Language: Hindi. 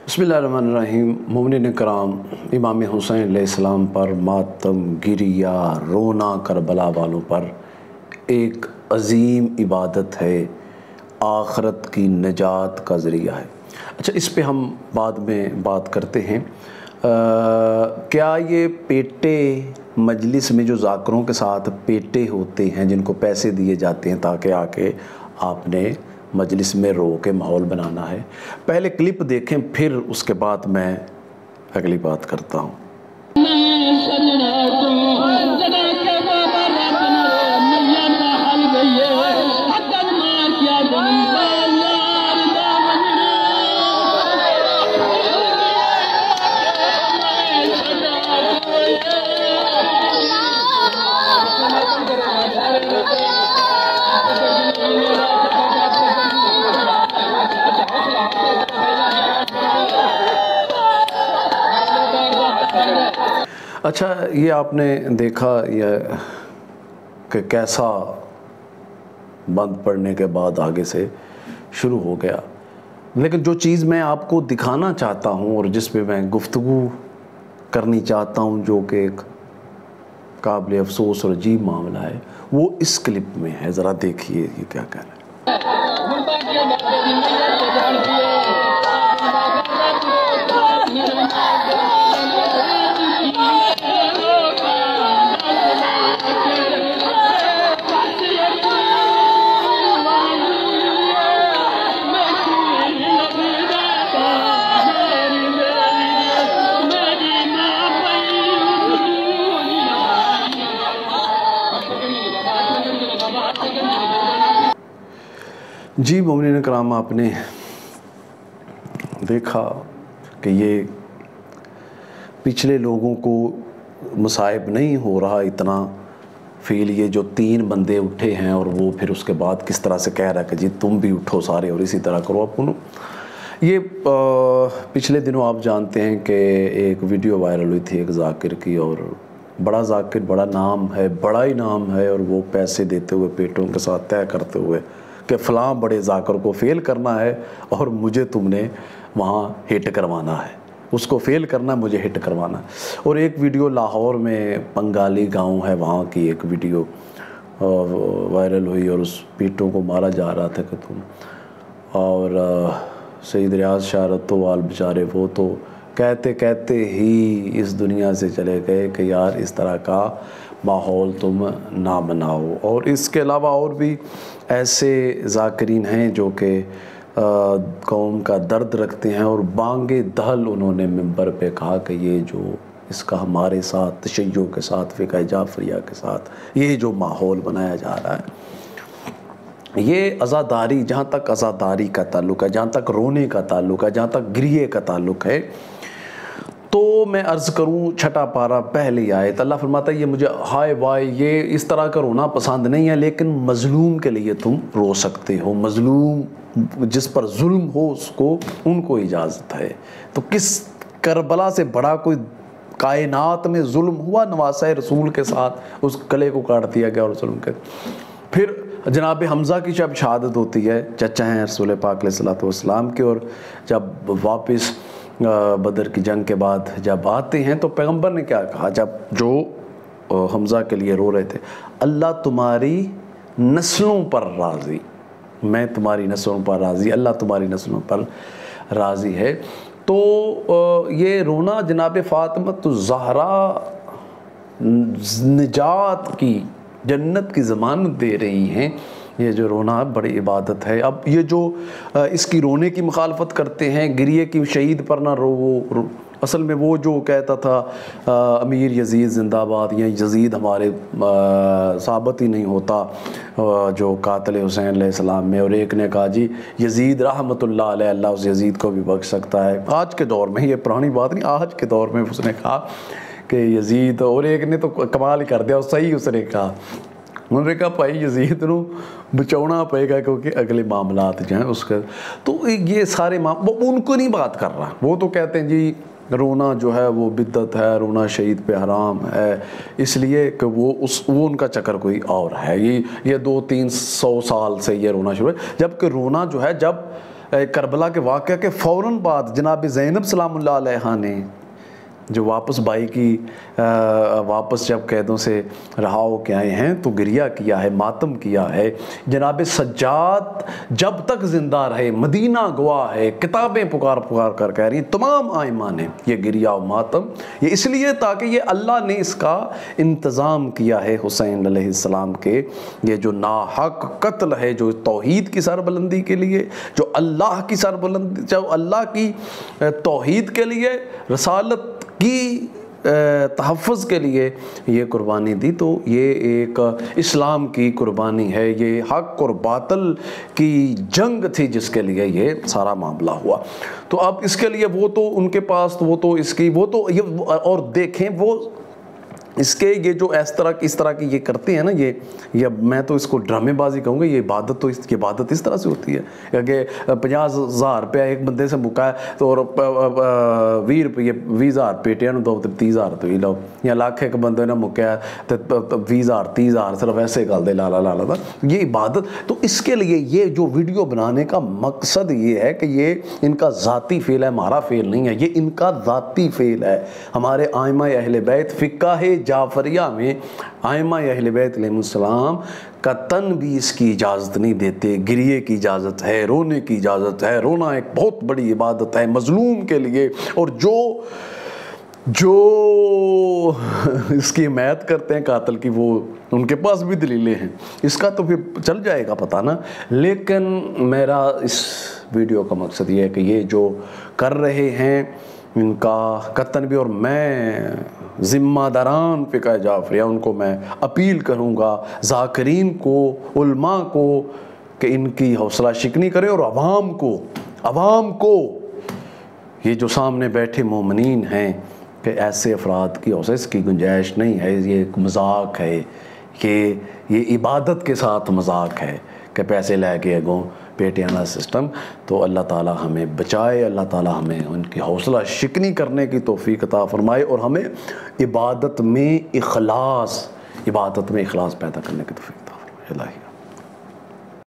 बिस्मिल्लाहिर्रहमानिर्रहीम। मोमिनीन कराम, इमाम हुसैन अलैहिस्सलाम पर मातम गिरिया रोना करबला वालों पर एक अजीम इबादत है, आखरत की नजात का ज़रिया है। अच्छा, इस पे हम बाद में बात करते हैं। क्या ये पेटे मजलिस में जो ज़ाकरों के साथ पेटे होते हैं जिनको पैसे दिए जाते हैं ताकि आके आपने मजलिस में रो के माहौल बनाना है, पहले क्लिप देखें फिर उसके बाद मैं अगली बात करता हूँ। अच्छा, ये आपने देखा यह कि कैसा बंद पड़ने के बाद आगे से शुरू हो गया, लेकिन जो चीज़ मैं आपको दिखाना चाहता हूँ और जिस पे मैं गुफ्तगू करनी चाहता हूँ, जो कि एक काबिल अफसोस और अजीब मामला है, वो इस क्लिप में है। ज़रा देखिए ये क्या कह रहा है। जी मोमिनीन कराम, आपने देखा कि ये पिछले लोगों को मुसाइब नहीं हो रहा इतना फील, ये जो 3 बंदे उठे हैं और वो फिर उसके बाद किस तरह से कह रहा है कि जी तुम भी उठो सारे और इसी तरह करो अपन। ये पिछले दिनों आप जानते हैं कि एक वीडियो वायरल हुई थी एक जाकिर की, और बड़ा जाकिर, बड़ा नाम है, बड़ा ही नाम है, और वो पैसे देते हुए पेटों के साथ तय करते हुए कि फ़लाँ बड़े जाकर को फ़ेल करना है और मुझे तुमने वहाँ हिट करवाना है, उसको फ़ेल करना, मुझे हिट करवाना है। और एक वीडियो लाहौर में पंगाली गांव है, वहाँ की एक वीडियो वायरल हुई और उस पेटों को मारा जा रहा था कि तुम, और सईद रियाज शाह रत्तोवाल बेचारे वो तो कहते कहते ही इस दुनिया से चले गए कि यार इस तरह का माहौल तुम ना बनाओ। और इसके अलावा और भी ऐसे ज़ाकिरीन हैं जो कि कौम का दर्द रखते हैं, और बांगे दहल उन्होंने मिंबर पे कहा कि ये जो इसका हमारे साथ तशय्यो के साथ फ़िक़्ह जाफ़रिया के साथ ये जो माहौल बनाया जा रहा है, ये अज़ादारी, जहाँ तक अज़ादारी का ताल्लुक़ है, जहाँ तक रोने का ताल्लुक़ है, जहाँ तक गिरिए का ताल्लुक़ है, तो मैं अर्ज़ करूँ छठा पारा पहली आयत, अल्लाह फरमाता है ये मुझे हाय वाय ये इस तरह का रोना पसंद नहीं है, लेकिन मज़लूम के लिए तुम रो सकते हो। मज़लूम जिस पर जुल्म हो उसको, उनको इजाज़त है। तो किस करबला से बड़ा कोई कायनात में जुल्म हुआ नवासा रसूल के साथ, उस गले को काट दिया गया और जुल्म के। फिर जनाब हमज़ा की जब शहादत होती है, चचा हैं रसूल पाक अलैहिस्सलातु वस्सलाम के, और जब वापस बदर की जंग के बाद जब आते हैं तो पैगंबर ने क्या कहा, जब जो हमज़ा के लिए रो रहे थे, अल्लाह तुम्हारी नस्लों पर राज़ी, मैं तुम्हारी नस्लों पर राज़ी, अल्लाह तुम्हारी नस्लों पर राज़ी है। तो ये रोना जनाब फ़ातिमा ज़हरा निजात की, जन्नत की ज़मानत दे रही हैं। ये जो रोना बड़ी इबादत है। अब ये जो इसकी रोने की मुखालफत करते हैं, गिरिए की शहीद पर ना रो, असल में वो जो कहता था अमीर यजीद ज़िंदाबाद, या यजीद हमारे साबित ही नहीं होता जो कातिल हुसैन अलैहिस्सलाम में, और एक ने कहा जी यजीद रहमतुल्लाह अलैह, अल्लाह उस यजीद को भी बख्श सकता है आज के दौर में, ये पुरानी बात नहीं, आज के दौर में उसने कहा कि यजीद, और एक ने तो कमाल ही कर दिया, सही उसने कहा, उन्होंने कहा भाई यजीद नू बचाना पड़ेगा क्योंकि अगले मामलात जो हैं उसके। तो ये सारे वो उनको नहीं बात कर रहा, वो तो कहते हैं जी रोना जो है वो बिद्दत है, रोना शहीद पे हराम है, इसलिए कि वो उनका चक्कर कोई और है। ये 200-300 साल से ये रोना शुरू है, जबकि रोना जो है जब करबला के वाक़या के फ़ौरन बाद जनाब ज़ैनब सलामुल्लाह अलैहा ने जो वापस भाई की वापस जब कैदों से रहा हो के आए हैं तो गिरिया किया है, मातम किया है। जनाब सज्जाद जब तक ज़िंदा रहे मदीना गवाह है, किताबें पुकार पुकार कर कह रही तमाम आइमा ने ये गिरिया और मातम, ये इसलिए ताकि ये अल्लाह ने इसका इंतज़ाम किया है हुसैन अलैहिस्सलाम के ये जो नाहक कत्ल है, जो तौहीद की सरबुलंदी के लिए, जो अल्लाह की सरबुलंदी, जो अल्लाह की तौहीद के लिए, रसालत की तहफ़्फ़ुज़ के लिए ये कुर्बानी दी। तो ये एक इस्लाम की कुर्बानी है, ये हक़ और बातिल की जंग थी जिसके लिए ये सारा मामला हुआ। तो अब इसके लिए वो तो उनके पास वो तो इसकी वो तो ये और देखें वो इसके ये जो इस तरह की ये करते हैं ना, ये मैं तो इसको ड्रामेबाजी कहूँगा। ये इबादत तो ये इबादत इस तरह से होती है कि 50,000 रुपया एक बंदे से मुका है तो और 20 रुपये 20,000 पेटियां दो तो 30,000 तो ही लो, या लाख एक बंदे ने मुका है तो 20,000 30,000 सिर्फ ऐसे गल दे लाला लाला था, ये इबादत। तो इसके लिए ये जो वीडियो बनाने का मकसद ये है कि ये इनका ज़ाती फ़ेल है, हमारा फ़ेल नहीं है, ये इनका ज़ाती फ़ेल है। हमारे आइमा अहले बैत फ़िक़्ह जाफरिया में आइमा अहले बैत अलैहिस्सलाम का तन भी इसकी इजाज़त नहीं देते। गिरिए की इजाज़त है, रोने की इजाज़त है, रोना एक बहुत बड़ी इबादत है मज़लूम के लिए। और जो इसकी हिमायत करते हैं कातिल की, वो उनके पास भी दलीलें हैं, इसका तो फिर चल जाएगा पता ना। लेकिन मेरा इस वीडियो का मकसद ये है कि ये जो कर रहे हैं इनका कतन भी, और मैं ज़िम्मेदारान फ़िक़्ह जाफ़रिया उनको मैं अपील करूँगा ज़ाकिरीन को, उलमा को कि इनकी हौसला शिकनी करें, और अवाम को ये जो सामने बैठे मोमिनीन हैं कि ऐसे अफराद की हौसला इसकी गुंजाइश नहीं है, ये एक मजाक है, ये इबादत के साथ मजाक है कि पैसे लेके अगों पेटियाना सिस्टम। तो अल्लाह ताला हमें बचाए, अल्लाह ताला हमें उनकी हौसला शिकनी करने की तौफ़ीक़ अता फ़रमाए, और हमें इबादत में इखलास पैदा करने की तौफ़ीक़ अता फ़रमाए।